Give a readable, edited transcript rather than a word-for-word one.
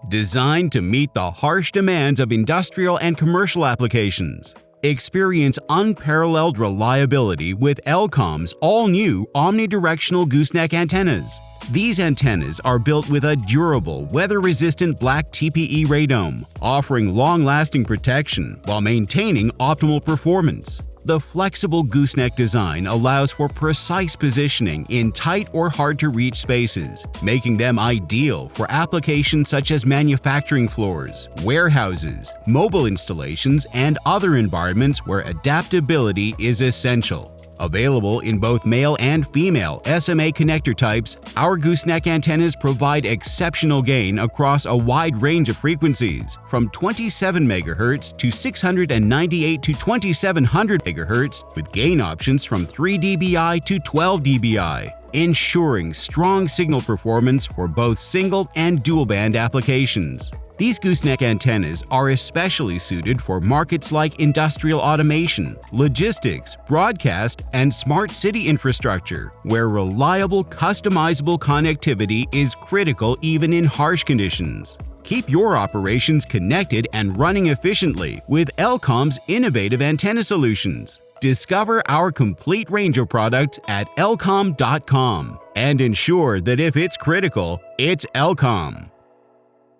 Designed to meet the harsh demands of industrial and commercial applications. Experience unparalleled reliability with Elcom's all-new Omnidirectional Gooseneck antennas. These antennas are built with a durable, weather-resistant black TPE Radome, offering long-lasting protection while maintaining optimal performance. The flexible gooseneck design allows for precise positioning in tight or hard-to-reach spaces, making them ideal for applications such as manufacturing floors, warehouses, mobile installations, and other environments where adaptability is essential. Available in both male and female SMA connector types, our gooseneck antennas provide exceptional gain across a wide range of frequencies, from 27 MHz to 698 to 2700 MHz, with gain options from 3 dBi to 12 dBi, ensuring strong signal performance for both single and dual-band applications. These gooseneck antennas are especially suited for markets like industrial automation, logistics, broadcast, and smart city infrastructure, where reliable, customizable connectivity is critical even in harsh conditions. Keep your operations connected and running efficiently with Elcom's innovative antenna solutions. Discover our complete range of products at elcom.com and ensure that if it's critical, it's Elcom.